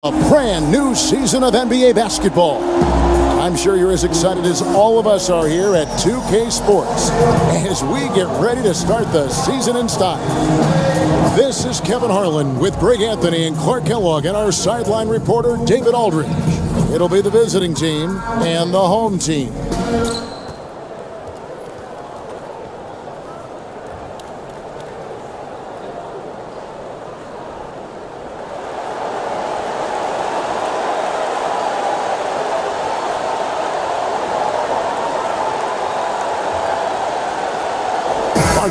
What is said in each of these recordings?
A brand new season of NBA basketball. I'm sure you're as excited as all of us are here at 2K Sports as we get ready to start the season in style. This is Kevin Harlan with Greg Anthony and Clark Kellogg and our sideline reporter David Aldridge. It'll be the visiting team and the home team.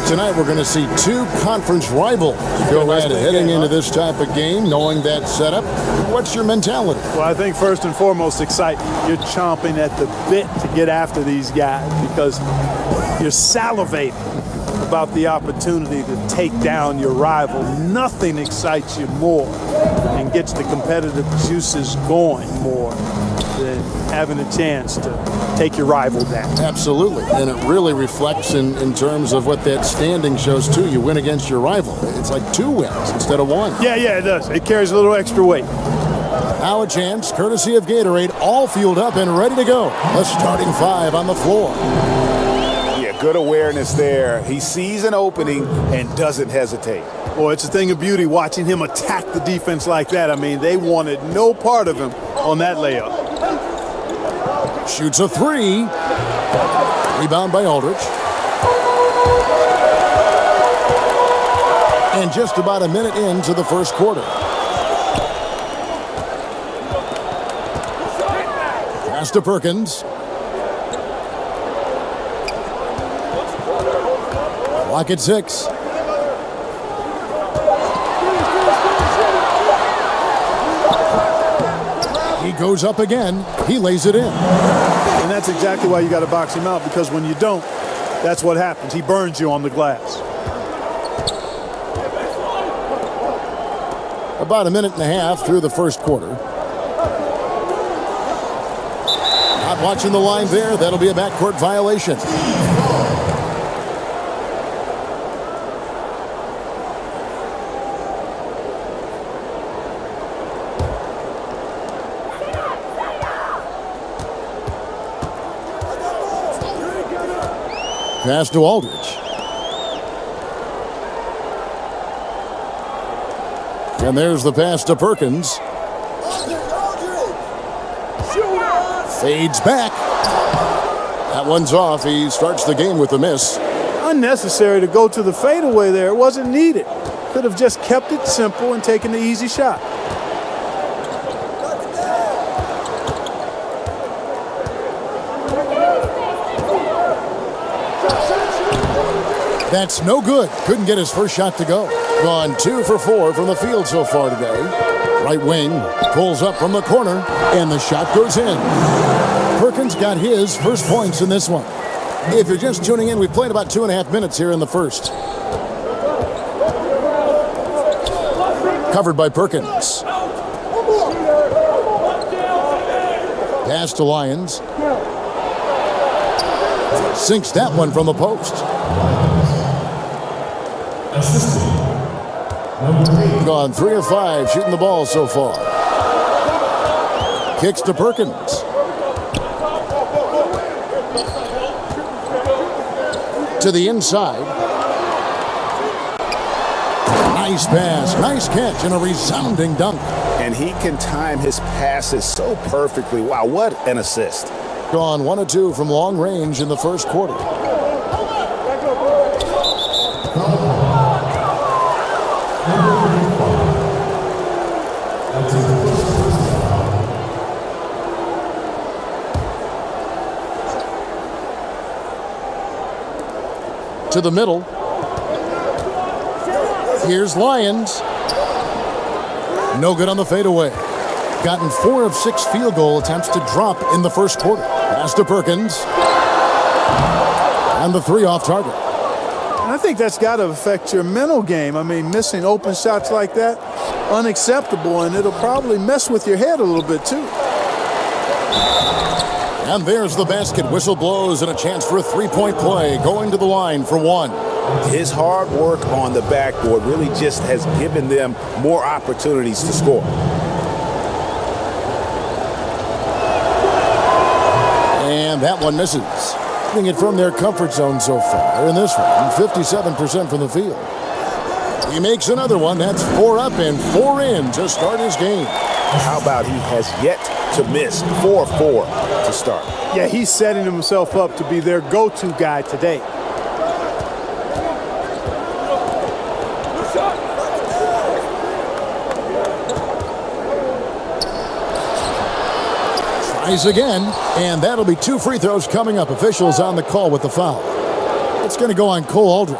Tonight we're going to see two conference rivals go at it. Heading into this type of game, knowing that setup, what's your mentality? Well, I think first and foremost, excitement. You're chomping at the bit to get after these guys because you're salivating about the opportunity to take down your rival. Nothing excites you more and gets the competitive juices going more than having a chance to take your rival down. Absolutely, and it really reflects in terms of what that standing shows too. You win against your rival. It's like 2 wins instead of 1. Yeah, it does. It carries a little extra weight. Now a chance, courtesy of Gatorade, all fueled up and ready to go. A starting 5 on the floor. Yeah, good awareness there. He sees an opening and doesn't hesitate. Well, it's a thing of beauty watching him attack the defense like that. I mean, they wanted no part of him on that layup. Shoots a 3. Rebound by Aldridge. And just about a minute into the first quarter. Pass to Perkins. Clock at 6. He goes up again. He lays it in. And that's exactly why you got to box him out, because when you don't, that's what happens. He burns you on the glass. About a minute and a half through the first quarter. Not watching the line there. That'll be a backcourt violation. Pass to Aldridge. And there's the pass to Perkins. Fades back. That one's off. He starts the game with a miss. Unnecessary to go to the fadeaway there. It wasn't needed. Could have just kept it simple and taken the easy shot. That's no good. Couldn't get his first shot to go. Gone 2 for 4 from the field so far today. Right wing pulls up from the corner, and the shot goes in. Perkins got his first points in this one. If you're just tuning in, we've played about 2.5 minutes here in the first. Covered by Perkins. Pass to Lyons. Sinks that one from the post. Gone 3 of 5 shooting the ball so far. Kicks to Perkins. To the inside. Nice pass, nice catch, and a resounding dunk. And he can time his passes so perfectly. Wow, what an assist. Gone 1 of 2 from long range in the first quarter. To the middle. Here's Lyons. No good on the fadeaway. Gotten 4 of 6 field goal attempts to drop in the first quarter. Pass to Perkins. And the 3 off target. And I think that's got to affect your mental game. I mean, missing open shots like that, unacceptable, and it'll probably mess with your head a little bit too. And there's the basket. Whistle blows and a chance for a 3-point play. Going to the line for 1. His hard work on the backboard really just has given them more opportunities to score. That one misses. Hitting it from their comfort zone so far in this one, 57% from the field. He makes another one. That's 4 up and 4 in to start his game. How about he has yet to miss 4-4 to start? Yeah, he's setting himself up to be their go-to guy today. Tries again, and that'll be 2 free throws coming up. Officials on the call with the foul. It's going to go on Cole Aldrich.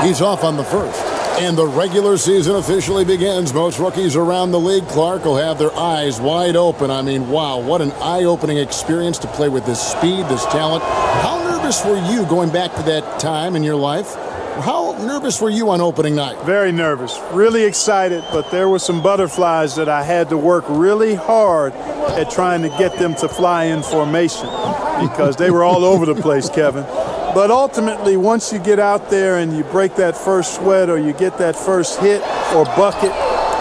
He's off on the first. And the regular season officially begins. Most rookies around the league, Clark, will have their eyes wide open. I mean, wow, what an eye-opening experience to play with this speed, this talent. How nervous were you going back to that time in your life? How nervous were you on opening night? Very nervous, really excited, but there were some butterflies that I had to work really hard at trying to get them to fly in formation because they were all over the place, Kevin. But ultimately, once you get out there and you break that first sweat or you get that first hit or bucket,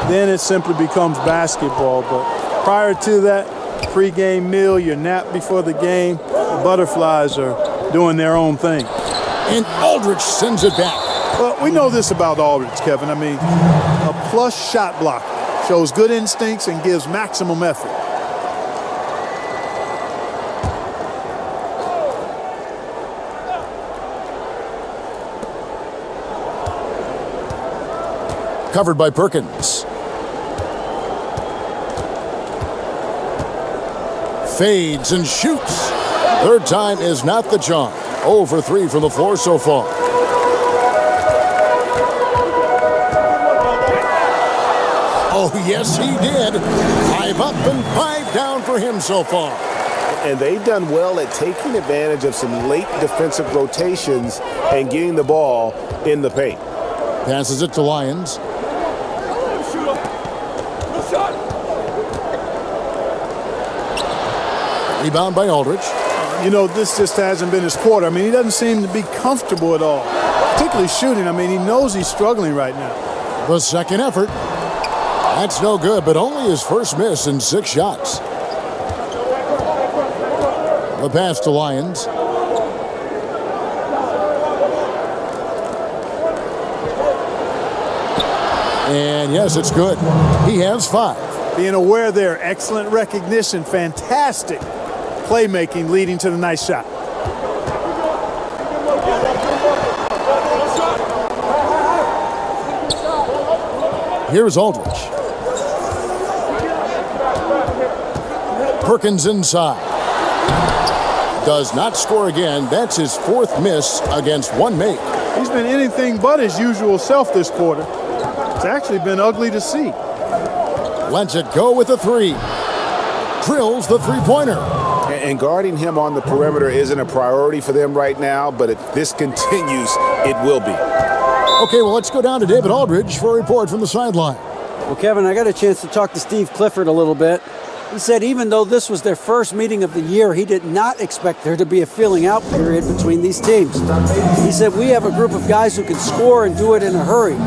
then it simply becomes basketball. But prior to that, pregame meal, your nap before the game, the butterflies are doing their own thing. And Aldrich sends it back. Well, we know this about Aldrich, Kevin. I mean, a plus shot blocker, shows good instincts and gives maximum effort. Covered by Perkins. Fades and shoots. Third time is not the charm. 0 for 3 from the floor so far. Oh, yes, he did. 5 up and 5 down for him so far. And they've done well at taking advantage of some late defensive rotations and getting the ball in the paint. Passes it to Lyons. Rebound by Aldrich. You know, this just hasn't been his quarter. I mean, he doesn't seem to be comfortable at all, particularly shooting. I mean, he knows he's struggling right now. The second effort. That's no good, but only his first miss in 6 shots. The pass to Lyons. And yes, it's good. He has 5. Being aware there, excellent recognition, fantastic playmaking leading to the nice shot. Here's Aldrich. Perkins inside. Does not score again. That's his 4th miss against 1 make. He's been anything but his usual self this quarter. It's actually been ugly to see. Lets it go with a 3. Drills the 3-pointer. And guarding him on the perimeter isn't a priority for them right now, but if this continues, it will be. Okay, well, let's go down to David Aldridge for a report from the sideline. Well, Kevin, I got a chance to talk to Steve Clifford a little bit. He said even though this was their first meeting of the year, he did not expect there to be a feeling out period between these teams. He said, we have a group of guys who can score and do it in a hurry.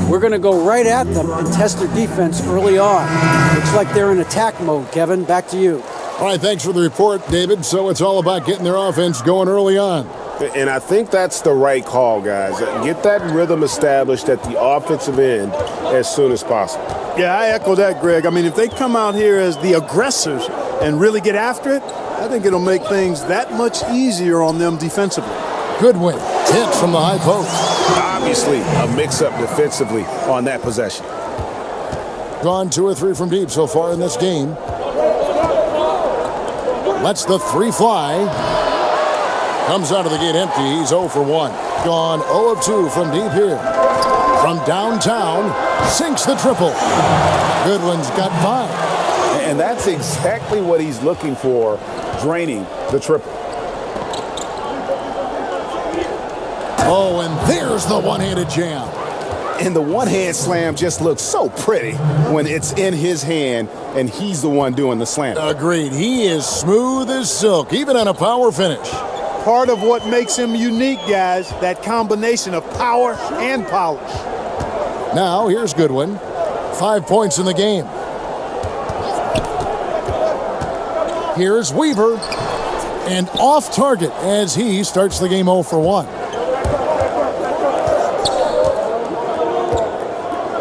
We're going to go right at them and test their defense early on. Looks like they're in attack mode. Kevin, back to you. All right, thanks for the report, David. So it's all about getting their offense going early on. And I think that's the right call, guys. Get that rhythm established at the offensive end as soon as possible. Yeah, I echo that, Greg. I mean, if they come out here as the aggressors and really get after it, I think it'll make things that much easier on them defensively. Goodwin hits from the high post. Obviously, a mix-up defensively on that possession. Gone 2 or 3 from deep so far in this game. Lets the 3 fly. Comes out of the gate empty. He's 0 for 1. Gone 0 of 2 from deep here. From downtown, sinks the triple. Goodwin's got 5. And that's exactly what he's looking for, draining the triple. Oh, and there's the one-handed jam. And the one-hand slam just looks so pretty when it's in his hand and he's the one doing the slam. Agreed. He is smooth as silk, even on a power finish. Part of what makes him unique, guys, that combination of power and polish. Now, here's Goodwin. 5 points in the game. Here's Weaver. And off target as he starts the game 0 for 1.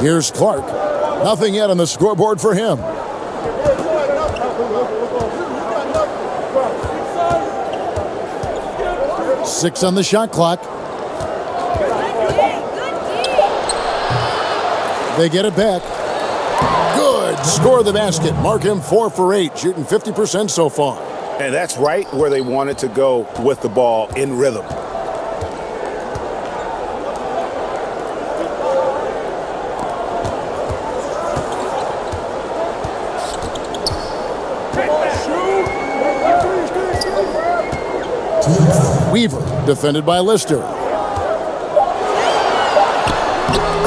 Here's Clark. Nothing yet on the scoreboard for him. Six on the shot clock. They get it back. Good. Score the basket. Mark him 4 for 8, shooting 50% so far. And that's right where they wanted to go with the ball, in rhythm. Weaver, defended by Lister.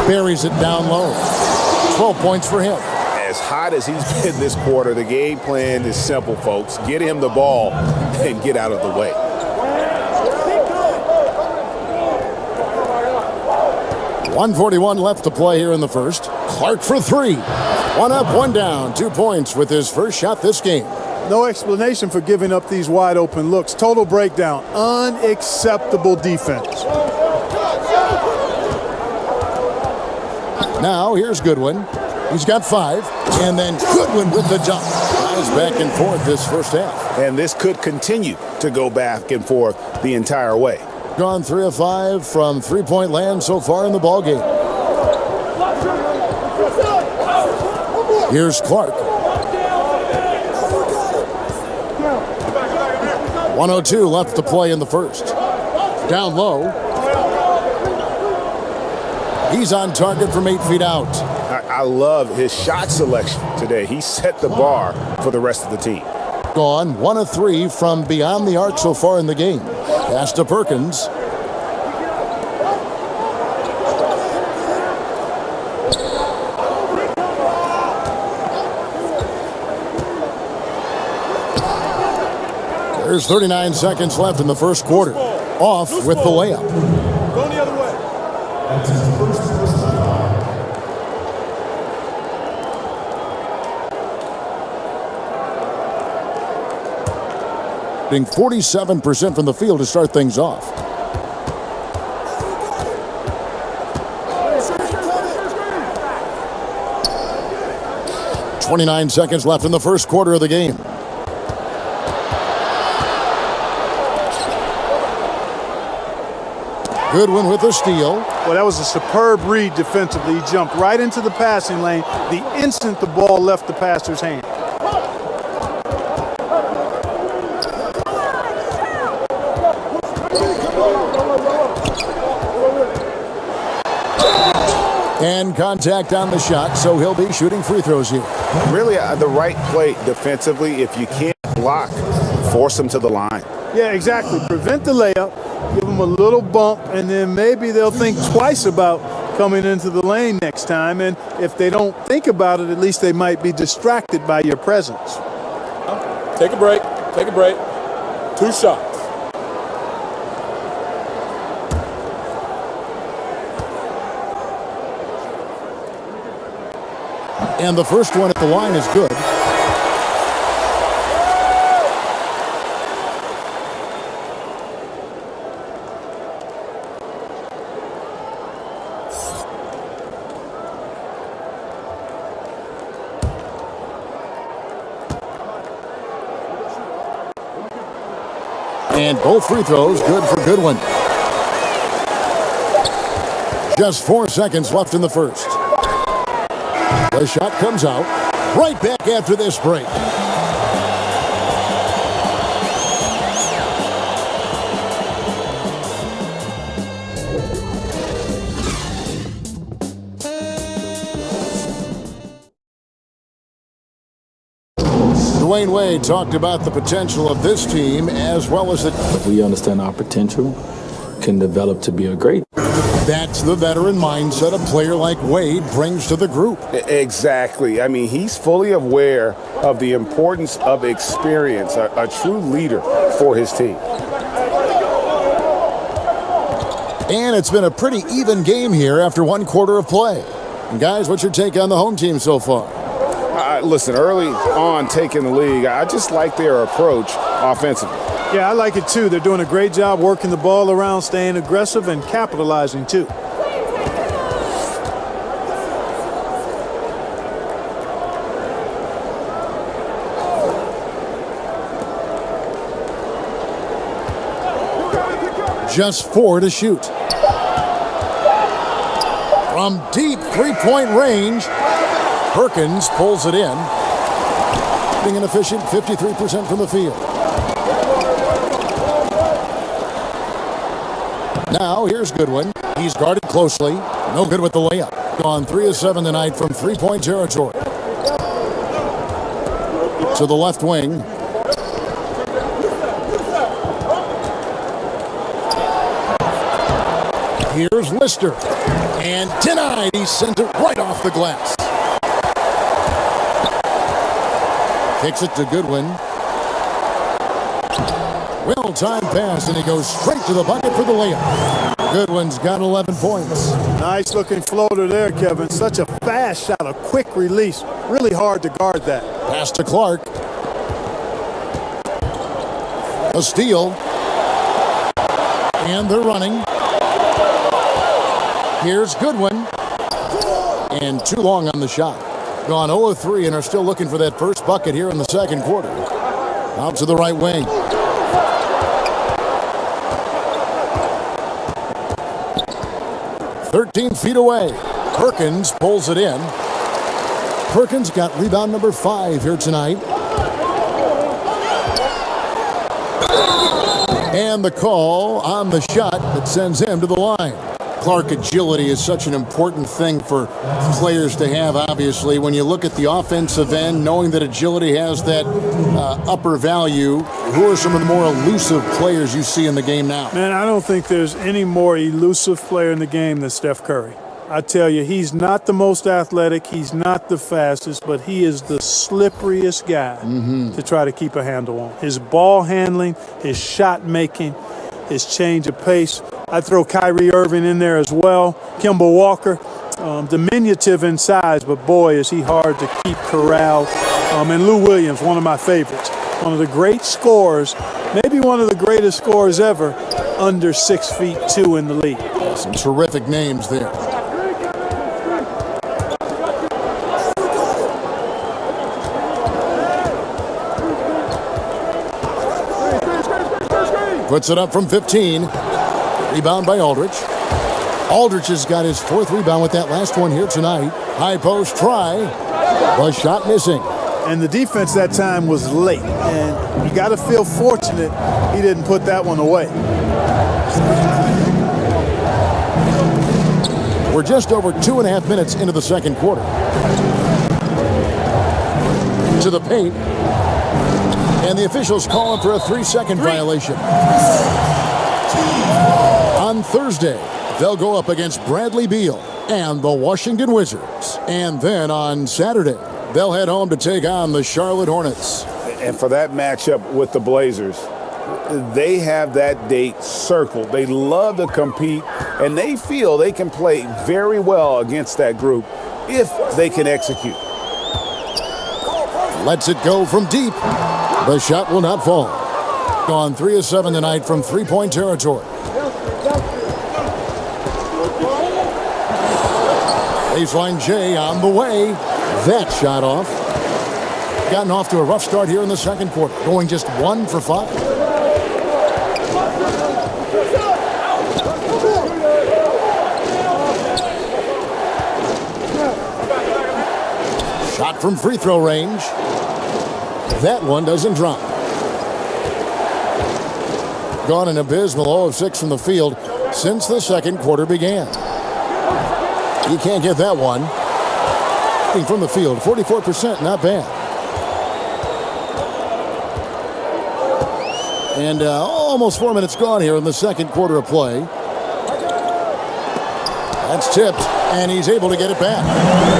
Buries it down low. 12 points for him. As hot as he's been this quarter, the game plan is simple, folks. Get him the ball and get out of the way. .141 left to play here in the first. Clark for 3. 1 up, 1 down. 2 points with his first shot this game. No explanation for giving up these wide open looks. Total breakdown. Unacceptable defense. Now here's Goodwin. He's got 5. And then Goodwin with the jump. Guys back and forth this first half. And this could continue to go back and forth the entire way. Gone 3 of 5 from three-point land so far in the ballgame. Here's Clark. 102 left to play in the first. Down low. He's on target from 8 feet out. I love his shot selection today. He set the bar for the rest of the team. Gone 1 of 3 from beyond the arc so far in the game. Pass to Perkins. There's 39 seconds left in the first quarter. Off with the layup. Going the other way. Being 47% from the field to start things off. .29 seconds left in the first quarter of the game. Goodwin with a steal. Well, that was a superb read defensively. He jumped right into the passing lane the instant the ball left the passer's hand. And contact on the shot, so he'll be shooting free throws here. Really the right play defensively. If you can't block, force them to the line. Yeah, exactly. Prevent the layup, give them a little bump, and then maybe they'll think twice about coming into the lane next time. And if they don't think about it, at least they might be distracted by your presence. Take a break. Take a break. 2 shots. And the first one at the line is good. And both free throws good for Goodwin. Just 4 seconds left in the first. The shot comes out. Right back after this break. Dwayne Wade talked about the potential of this team as well as the... We understand our potential, can develop to be a great That's the veteran mindset a player like Wade brings to the group. Exactly. I mean, he's fully aware of the importance of experience, a true leader for his team. And it's been a pretty even game here after one quarter of play. And guys, what's your take on the home team so far? Listen, early on taking the league, I just like their approach offensively. Yeah, I like it too. They're doing a great job working the ball around, staying aggressive, and capitalizing too. Just 4 to shoot. From deep three-point range, Perkins pulls it in. Being an efficient 53% from the field. Now, here's Goodwin. He's guarded closely. No good with the layup. Gone 3 of 7 tonight from three-point territory. To the left wing. Here's Lister. And denied. He sent it right off the glass. Kicks it to Goodwin. Well-timed pass, and he goes straight to the bucket for the layup. Goodwin's got 11 points. Nice looking floater there, Kevin. Such a fast shot, a quick release. Really hard to guard that. Pass to Clark. A steal. And they're running. Here's Goodwin. And too long on the shot. Gone 0 of 3 and are still looking for that first bucket here in the second quarter. Out to the right wing. "13 feet away. Perkins pulls it in. Perkins got rebound number 5 here tonight. And the call on the shot that sends him to the line. Clark, agility is such an important thing for players to have, obviously. When you look at the offensive end, knowing that agility has that upper value, who are some of the more elusive players you see in the game now? Man, I don't think there's any more elusive player in the game than Steph Curry. I tell you, he's not the most athletic, he's not the fastest, but he is the slipperiest guy to try to keep a handle on. His ball handling, his shot making, his change of pace. I throw Kyrie Irving in there as well. Kemba Walker, diminutive in size, but boy, is he hard to keep corralled. And Lou Williams, one of my favorites. One of the great scorers, maybe one of the greatest scorers ever, under 6'2" in the league. Some terrific names there. Puts it up from 15. Rebound by Aldridge. Aldridge has got his 4th rebound with that last one here tonight. High post try. The shot missing. And the defense that time was late. And you got to feel fortunate he didn't put that one away. We're just over 2.5 minutes into the second quarter. To the paint. And the officials call him for a 3-second violation. On Thursday, they'll go up against Bradley Beal and the Washington Wizards. And then on Saturday, they'll head home to take on the Charlotte Hornets. And for that matchup with the Blazers, they have that date circled. They love to compete, and they feel they can play very well against that group if they can execute. Lets it go from deep. The shot will not fall. Gone 3 of 7 tonight from three-point territory. Baseline J on the way. That shot off. Gotten off to a rough start here in the second quarter. Going just 1 for 5. Shot from free throw range. That one doesn't drop. Gone an abysmal 0 of 6 from the field since the second quarter began. You can't get that one. From the field, 44%, not bad. And almost 4 minutes gone here in the second quarter of play. That's tipped, and he's able to get it back.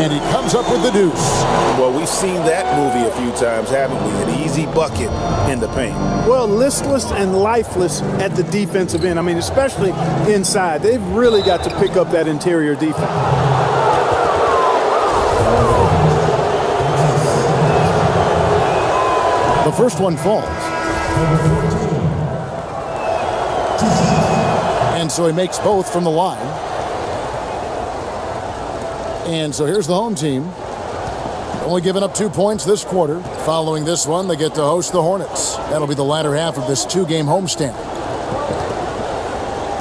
And he comes up with the deuce. Well, we've seen that movie a few times, haven't we? An easy bucket in the paint. Well, listless and lifeless at the defensive end. I mean, especially inside. They've really got to pick up that interior defense. The first one falls. And so he makes both from the line. And so here's the home team. Only giving up 2 points this quarter. Following this one, they get to host the Hornets. That'll be the latter half of this 2-game homestand.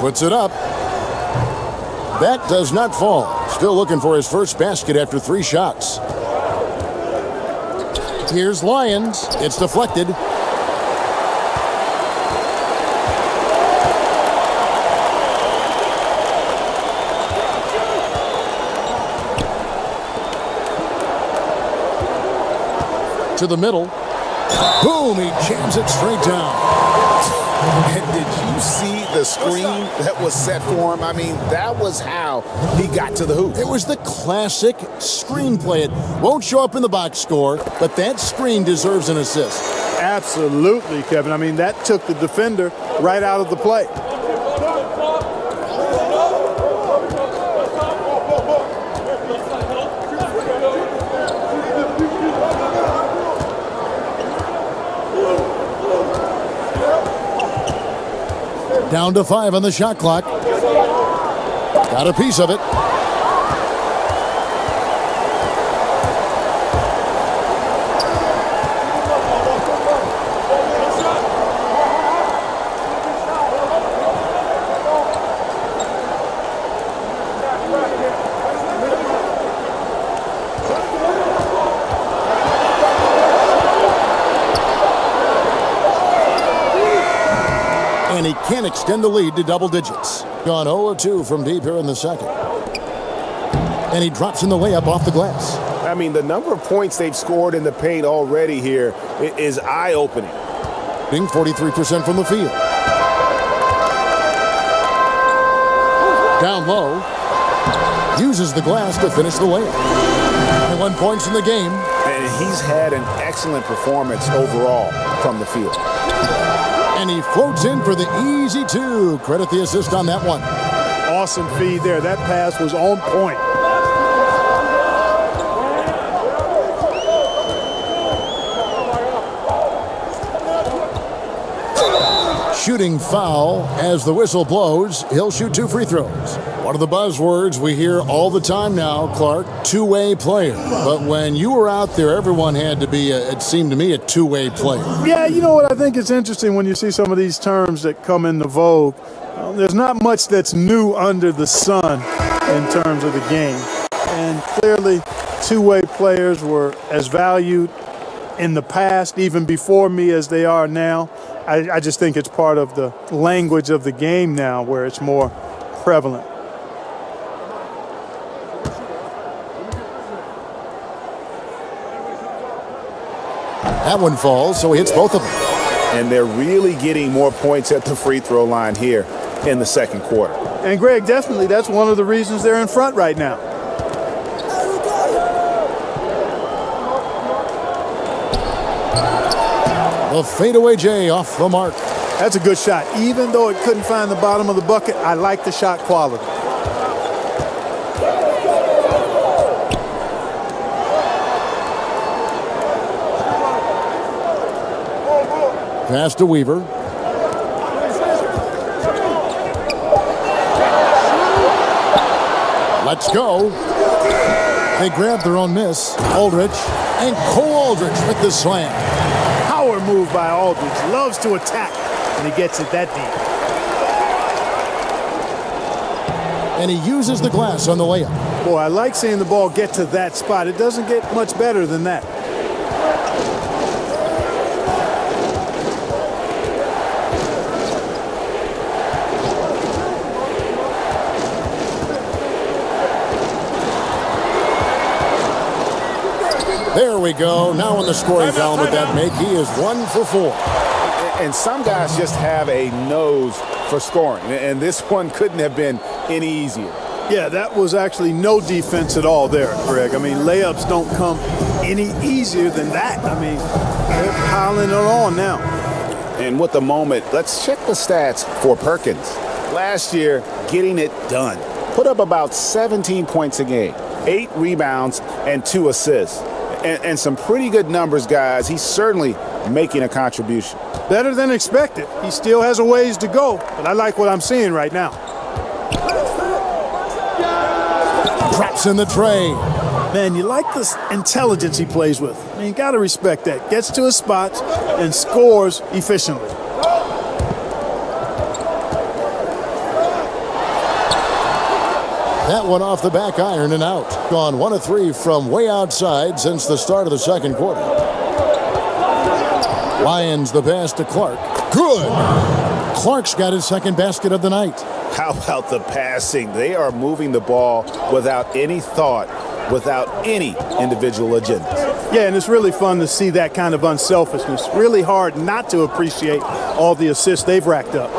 Puts it up. That does not fall. Still looking for his first basket after 3 shots. Here's Lyons. It's deflected. To the middle. Boom, he jams it straight down. And did you see the screen that was set for him? I mean, that was how he got to the hoop. It was the classic screen play. It won't show up in the box score, but that screen deserves an assist. Absolutely, Kevin. I mean, that took the defender right out of the play. Down to 5 on the shot clock. Got a piece of it. And he can extend the lead to double digits. Gone 0-2 from deep here in the second. And he drops in the layup off the glass. I mean, the number of points they've scored in the paint already here is eye-opening. Being 43% from the field. Down low. Uses the glass to finish the layup. 21 points in the game. And he's had an excellent performance overall from the field. And he floats in for the easy 2. Credit the assist on that one. Awesome feed there. That pass was on point. Shooting foul as the whistle blows. He'll shoot 2 free throws. One of the buzzwords we hear all the time now, Clark, two-way player. But when you were out there, everyone had to be, it seemed to me, a two-way player. Yeah, you know what I think is interesting when you see some of these terms that come into vogue. There's not much that's new under the sun in terms of the game. And clearly, two-way players were as valued in the past, even before me, as they are now. I just think it's part of the language of the game now where it's more prevalent. That one falls, so he hits both of them. And they're really getting more points at the free throw line here in the second quarter. And, Greg, definitely that's one of the reasons they're in front right now. A fadeaway J off the mark. That's a good shot. Even though it couldn't find the bottom of the bucket, I like the shot quality. Pass to Weaver. Let's go. They grab their own miss. Aldridge. And Cole Aldridge with the slam. Power move by Aldridge. Loves to attack, and he gets it that deep. And he uses the glass on the layup. Boy, I like seeing the ball get to that spot. It doesn't get much better than that. There we go. Now in the scoring column with that make, he is 1 for 4. And some guys just have a nose for scoring, and this one couldn't have been any easier. Yeah, that was actually no defense at all there, Greg. I mean, layups don't come any easier than that. I mean, they're piling it on now. And with the moment, let's check the stats for Perkins. Last year, getting it done. Put up about 17 points a game, 8 rebounds, and 2 assists. And some pretty good numbers, guys. He's certainly making a contribution. Better than expected. He still has a ways to go, but I like what I'm seeing right now. Drops in the tray. Man, you like the intelligence he plays with. I mean, you got to respect that. Gets to his spots and scores efficiently. That one off the back iron and out. Gone 1 of 3 from way outside since the start of the second quarter. Lions the pass to Clark. Good. Clark's got his second basket of the night. How about the passing? They are moving the ball without any thought, without any individual agenda. Yeah, and it's really fun to see that kind of unselfishness. Really hard not to appreciate all the assists they've racked up.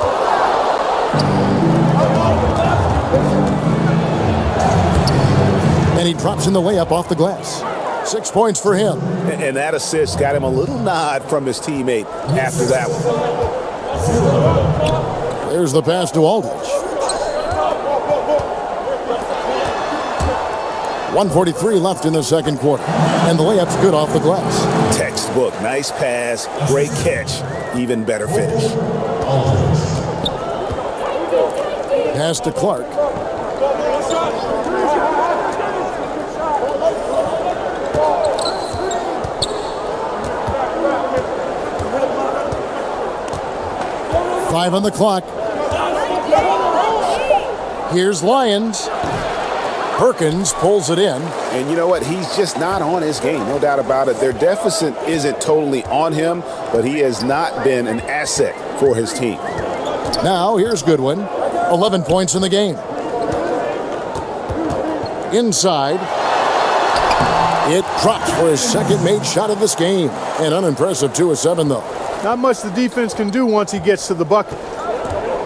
And he drops in the layup off the glass. 6 points for him. And that assist got him a little nod from his teammate after that one. There's the pass to Aldridge. 1:43 left in the second quarter. And the layup's good off the glass. Textbook, nice pass, great catch, even better finish. Pass to Clark. Five on the clock. Here's Lyons. Perkins pulls it in. And you know what? He's just not on his game, no doubt about it. Their deficit isn't totally on him, but he has not been an asset for his team. Now, here's Goodwin. 11 points in the game. Inside. It drops for his second made shot of this game. An unimpressive 2 of 7, though. Not much the defense can do once he gets to the bucket.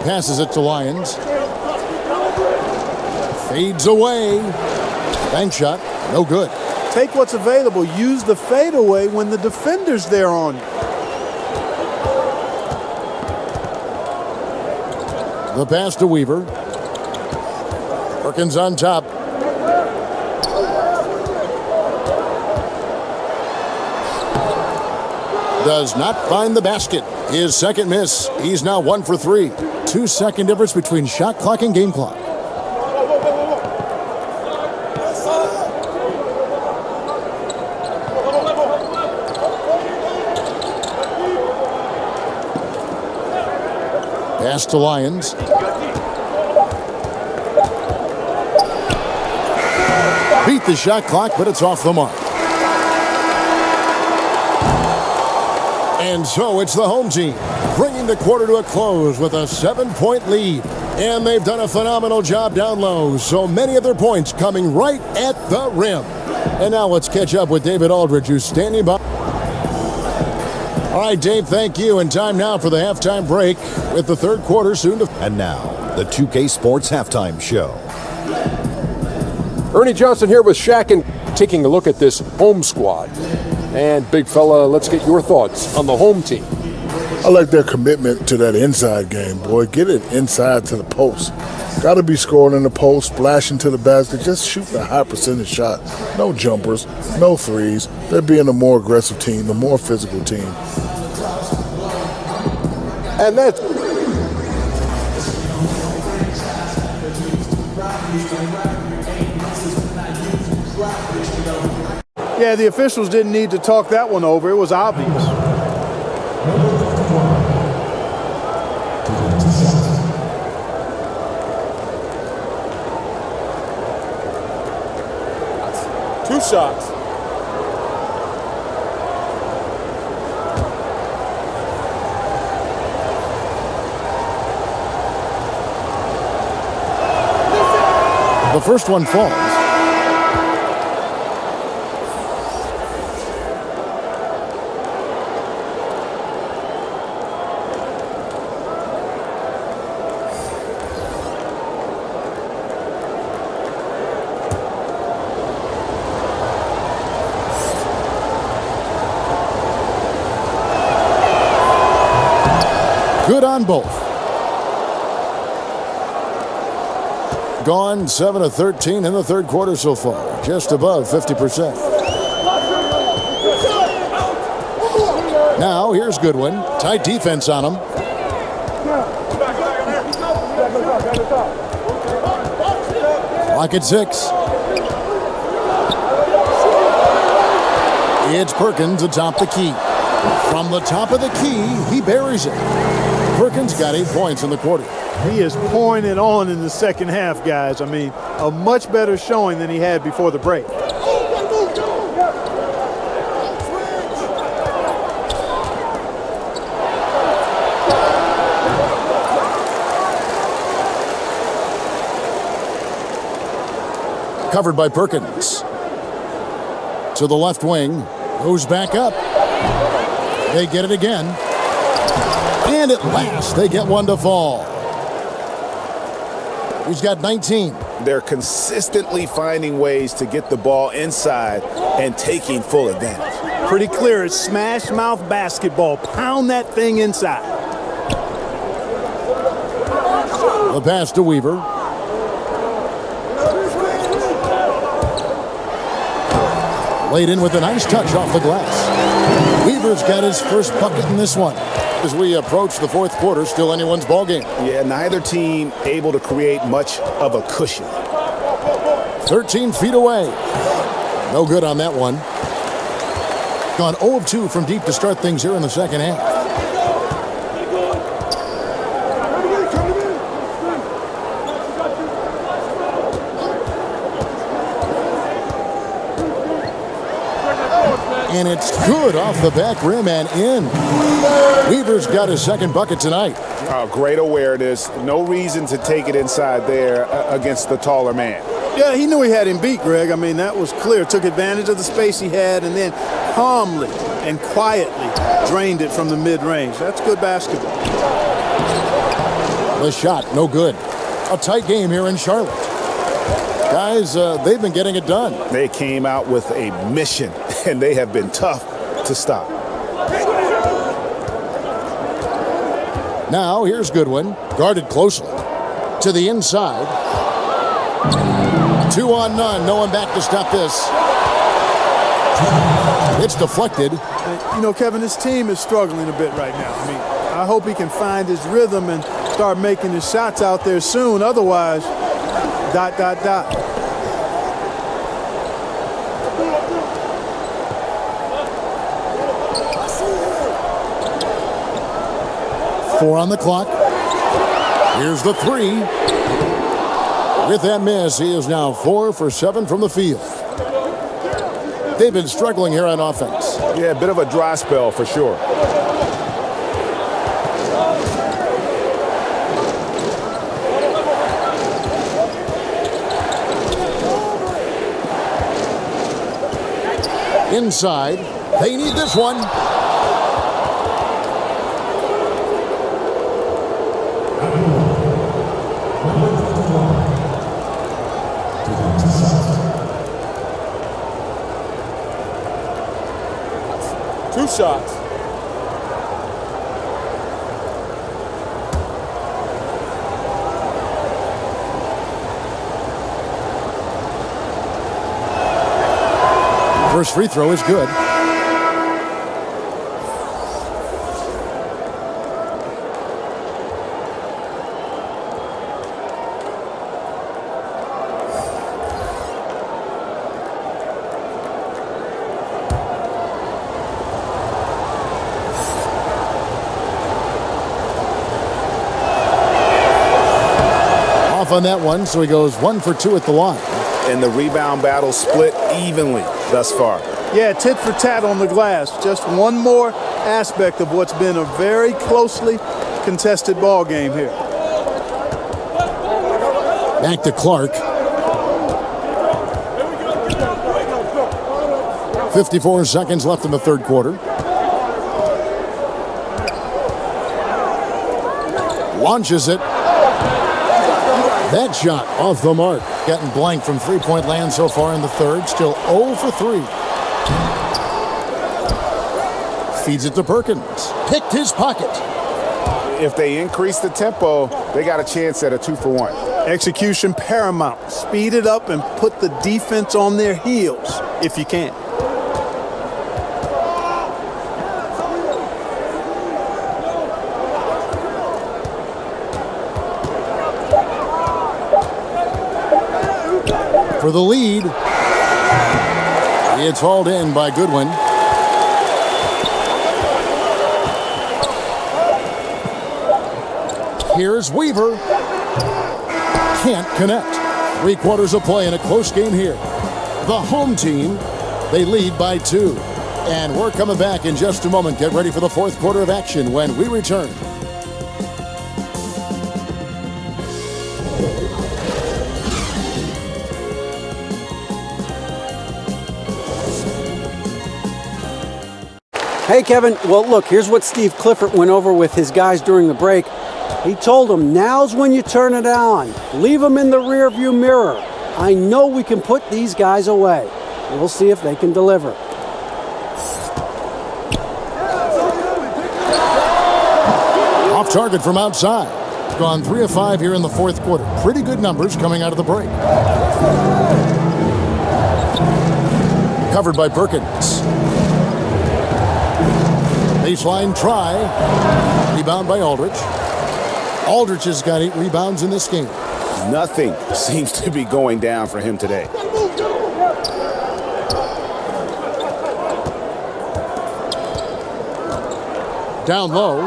Passes it to Lyons. Fades away. Bank shot. No good. Take what's available. Use the fadeaway when the defender's there on you. The pass to Weaver. Perkins on top. Does not find the basket. His second miss. He's now 1 for 3. 2-second difference between shot clock and game clock. Pass to Lyons. Beat the shot clock, but it's off the mark. And so it's the home team, bringing the quarter to a close with a 7-point lead. And they've done a phenomenal job down low, so many of their points coming right at the rim. And now let's catch up with David Aldridge, who's standing by. All right, Dave, thank you. And time now for the halftime break with the third quarter soon to... And now, the 2K Sports Halftime Show. Ernie Johnson here with Shaq and taking a look at this home squad. And big fella, let's get your thoughts on the home team. I like their commitment to that inside game, boy. Get it inside to the post. Got to be scoring in the post, splashing to the basket, just shooting a high percentage shot. No jumpers, no threes. They're being a more aggressive team, the more physical team. And that's... Yeah, the officials didn't need to talk that one over. It was obvious. Two shots. The first one falls. Good on both. Gone 7 of 13 in the third quarter so far. Just above 50%. Now, here's Goodwin. Tight defense on him. Clock at 6. It's Perkins atop the key. From the top of the key, he buries it. Perkins got 8 points in the quarter. He is pouring it on in the second half, guys. I mean, a much better showing than he had before the break. Covered by Perkins. To the left wing. Goes back up. They get it again. And at last, they get one to fall. He's got 19. They're consistently finding ways to get the ball inside and taking full advantage. Pretty clear. It's smash mouth basketball. Pound that thing inside. The pass to Weaver. Laid in with a nice touch off the glass. Weaver's got his first bucket in this one. As we approach the fourth quarter, still anyone's ball game. Yeah, neither team able to create much of a cushion. 13 feet away. No good on that one. Gone 0 of 2 from deep to start things here in the second half. And it's good off the back rim and in. Weaver's got his second bucket tonight. Great awareness. No reason to take it inside there against the taller man. Yeah, he knew he had him beat, Greg. I mean, that was clear. Took advantage of the space he had and then calmly and quietly drained it from the mid-range. That's good basketball. The shot, no good. A tight game here in Charlotte. Guys, they've been getting it done. They came out with a mission, and they have been tough to stop. Now, here's Goodwin, guarded closely. To the inside. 2 on none, no one back to stop this. It's deflected. You know, Kevin, this team is struggling a bit right now. I mean, I hope he can find his rhythm and start making his shots out there soon. Otherwise, ... Four on the clock. Here's the three. With that miss, he is now 4 for 7 from the field. They've been struggling here on offense. Yeah, a bit of a dry spell for sure. Inside, they need this one. Two shots. First free throw is good. Off on that one, so he goes 1 for 2 at the line. And the rebound battle split evenly thus far. Yeah, tit for tat on the glass. Just one more aspect of what's been a very closely contested ball game here. Back to Clark. 54 seconds left in the third quarter. Launches it. That shot off the mark. Getting blank from three-point land so far in the third. Still 0 for 3. Feeds it to Perkins. Picked his pocket. If they increase the tempo, they got a chance at a 2-for-1. Execution paramount. Speed it up and put the defense on their heels if you can. For the lead, it's hauled in by Goodwin. Here's Weaver. Can't connect. 3 quarters of play in a close game here. The home team, they lead by 2. And we're coming back in just a moment. Get ready for the 4th quarter of action when we return. Hey, Kevin. Well, look, here's what Steve Clifford went over with his guys during the break. He told them, now's when you turn it on. Leave them in the rearview mirror. I know we can put these guys away. We'll see if they can deliver. Off target from outside. Gone 3 of 5 here in the 4th quarter. Pretty good numbers coming out of the break. Covered by Perkins. Baseline try. Rebound by Aldridge. Aldridge has got 8 rebounds in this game. Nothing seems to be going down for him today. Down low.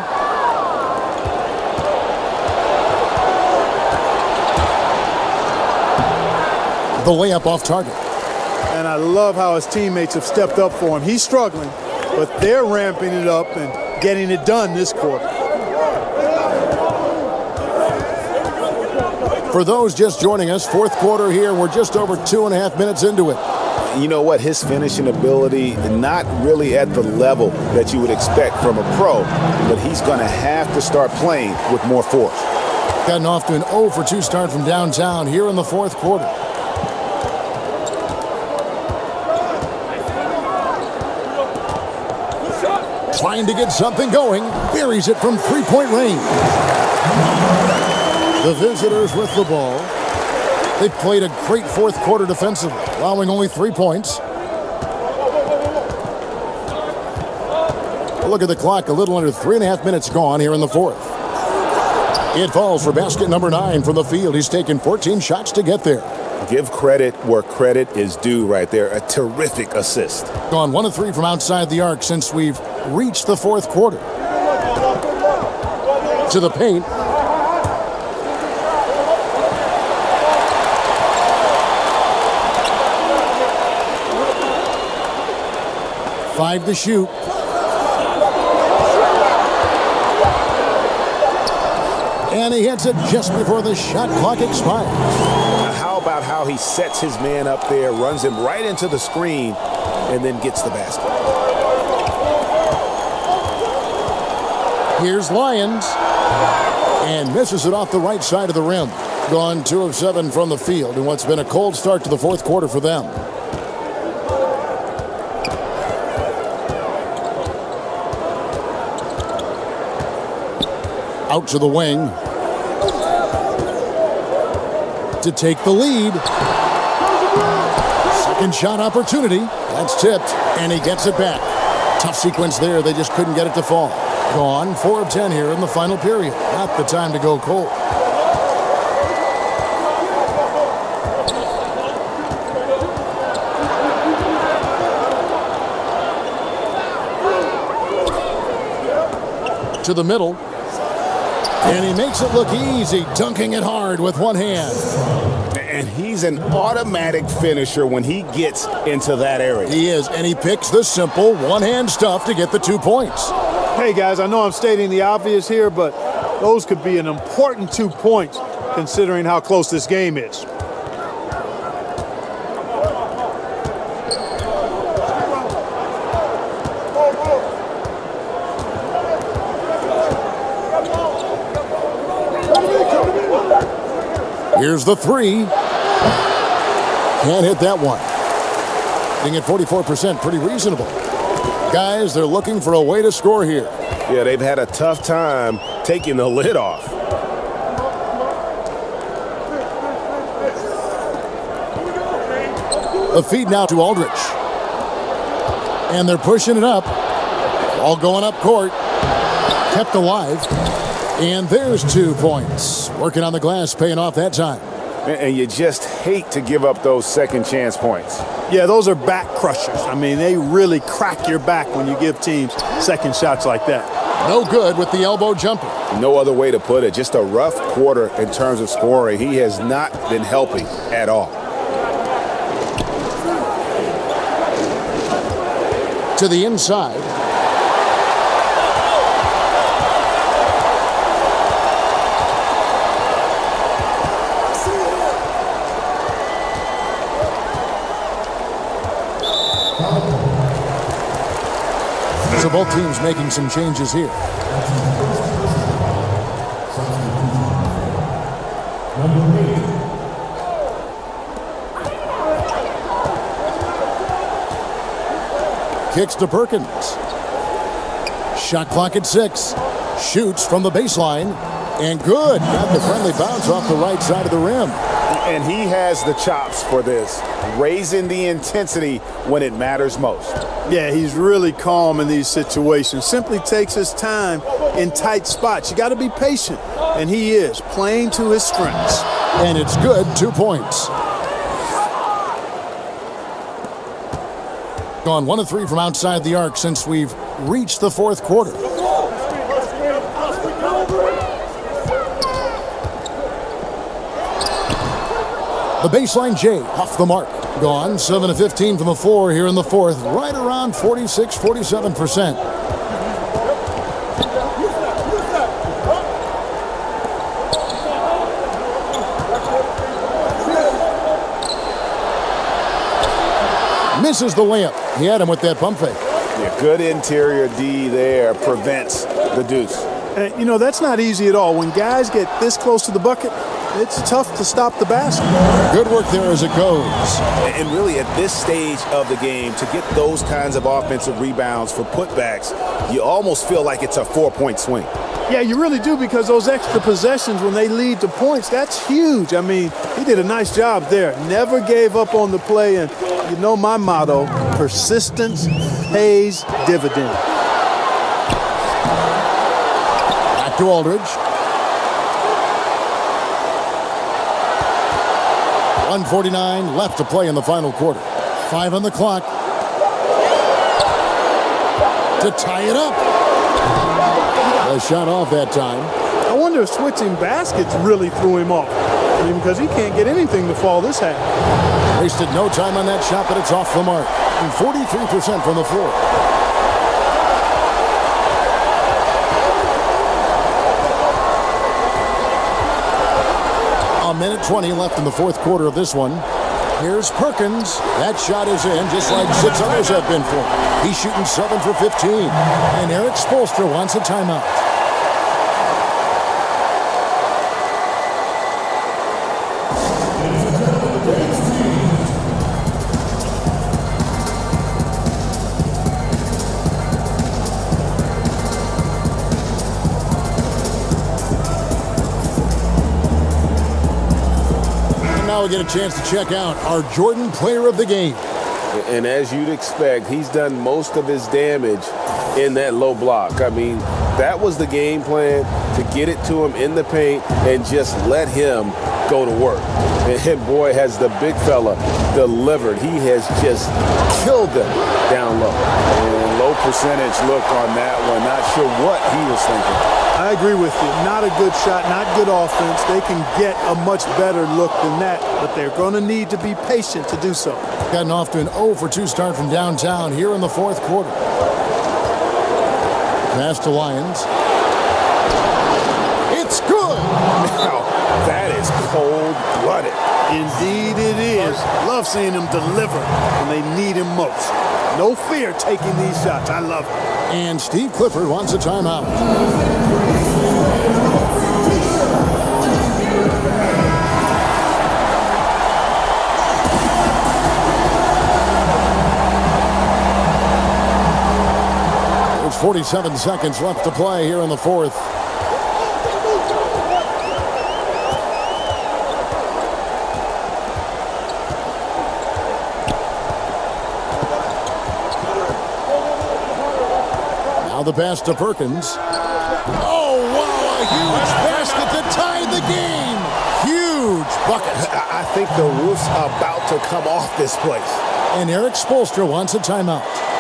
The layup off target. And I love how his teammates have stepped up for him. He's struggling, but they're ramping it up and getting it done this quarter. For those just joining us, 4th quarter here. We're just over 2.5 minutes into it. You know what? His finishing ability, not really at the level that you would expect from a pro, but he's going to have to start playing with more force. Gotten off to an 0 for 2 start from downtown here in the 4th quarter. Trying to get something going. Buries it from 3-point range. The visitors with the ball. They played a great 4th quarter defensively, allowing only 3 points. Look at the clock, a little under 3.5 minutes gone here in the 4th. It falls for basket number 9 from the field. He's taken 14 shots to get there. Give credit where credit is due right there. A terrific assist. Gone 1 of 3 from outside the arc since we've reached the 4th quarter. To the paint. Five to shoot. And he hits it just before the shot clock expires. Now how about how he sets his man up there, runs him right into the screen, and then gets the basket. Here's Lyons. And misses it off the right side of the rim. Gone 2 of 7 from the field in what's been a cold start to the 4th quarter for them. Out to the wing to take the lead. Second shot opportunity. That's tipped, and he gets it back. Tough sequence there. They just couldn't get it to fall. Gone 4 of 10 here in the final period. Not the time to go cold. To the middle. And he makes it look easy, dunking it hard with one hand. And he's an automatic finisher when he gets into that area. He is, and he picks the simple one-hand stuff to get the 2 points. Hey, guys, I know I'm stating the obvious here, but those could be an important 2 points considering how close this game is. Here's the 3. Can't hit that one. Being at 44%, pretty reasonable. Guys, they're looking for a way to score here. Yeah, they've had a tough time taking the lid off. The feed now to Aldridge. And they're pushing it up. All going up court. Kept alive. And there's 2 points. Working on the glass, paying off that time. And you just hate to give up those second chance points. Yeah, those are back crushers. I mean, they really crack your back when you give teams second shots like that. No good with the elbow jumper. No other way to put it. Just a rough quarter in terms of scoring. He has not been helping at all. To the inside. So both teams making some changes here. Kicks to Perkins. Shot clock at 6. Shoots from the baseline. And good. Got the friendly bounce off the right side of the rim. And he has the chops for this. Raising the intensity when it matters most. Yeah, he's really calm in these situations. Simply takes his time in tight spots. You got to be patient. And he is playing to his strengths. And it's good. 2 points. Gone 1 of 3 from outside the arc since we've reached the fourth quarter. The baseline J off the mark. Gone 7 of 15 from the floor here in the fourth. Right around 46-47%. Misses the layup. He had him with that pump fake. Yeah, good interior D there prevents the deuce. You know, that's not easy at all. When guys get this close to the bucket, it's tough to stop the basket. Good work there as it goes. And really at this stage of the game, to get those kinds of offensive rebounds for putbacks, you almost feel like it's a 4-point swing. Yeah, you really do, because those extra possessions, when they lead to points, that's huge. I mean, he did a nice job there. Never gave up on the play. And you know my motto, persistence pays dividend. Back to Aldridge. 1:49 left to play in the final quarter. 5 on the clock. To tie it up. A shot off that time. I wonder if switching baskets really threw him off. I mean, because he can't get anything to fall this half. Wasted no time on that shot, but it's off the mark. And 43% from the floor. A minute 20 left in the fourth quarter of this one. Here's Perkins. That shot is in, just like 6 others have been for him. He's shooting 7 for 15. And Eric Spoelstra wants a timeout. Now we get a chance to check out our Jordan Player of the Game. And as you'd expect, he's done most of his damage in that low block. I mean, that was the game plan, to get it to him in the paint and just let him go to work. And boy, has the big fella delivered. He has just killed them down low. And low percentage look on that one. Not sure what he was thinking. I agree with you. Not a good shot, not good offense. They can get a much better look than that, but they're going to need to be patient to do so. Gotten off to an 0 for 2 start from downtown here in the fourth quarter. Pass to Lyons. It's good! Now, that is cold-blooded. Indeed it is. Love seeing him deliver when they need him most. No fear taking these shots. I love it. And Steve Clifford wants a timeout. 47 seconds left to play here in the fourth. Now the pass to Perkins. Oh, wow, a huge basket to tie the game. Huge bucket. I think the roof's about to come off this place. And Eric Spoelstra wants a timeout.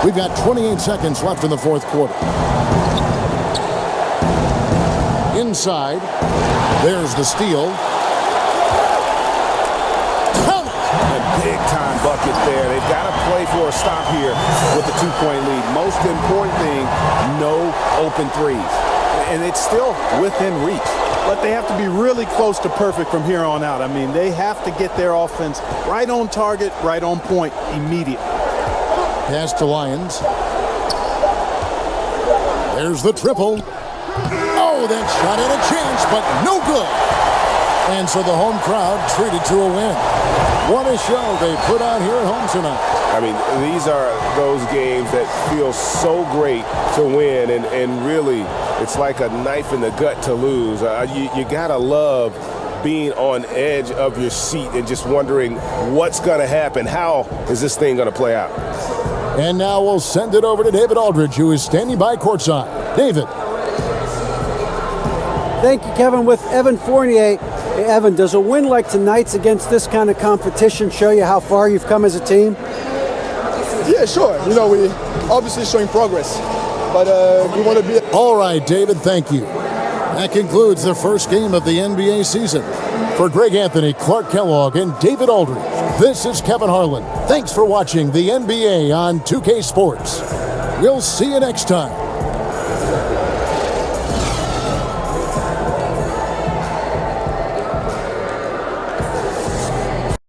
We've got 28 seconds left in the fourth quarter. Inside. There's the steal. Count it! A big-time bucket there. They've got to play for a stop here with the 2-point lead. Most important thing, no open threes. And it's still within reach. But they have to be really close to perfect from here on out. I mean, they have to get their offense right on target, right on point immediately. Pass to Lyons. There's the triple. Oh, that shot had a chance, but no good. And so the home crowd treated to a win. What a show they put on here at home tonight. I mean, these are those games that feel so great to win, and really, it's like a knife in the gut to lose. You got to love being on edge of your seat and just wondering what's going to happen. How is this thing going to play out? And now we'll send it over to David Aldridge, who is standing by courtside. David. Thank you, Kevin. With Evan Fournier. Hey, Evan, does a win like tonight's against this kind of competition show you how far you've come as a team? Yeah, sure. You know, we obviously showing progress, but we want to be... All right, David, thank you. That concludes the first game of the NBA season. For Greg Anthony, Clark Kellogg, and David Aldridge, this is Kevin Harlan. Thanks for watching the NBA on 2K Sports. We'll see you next time.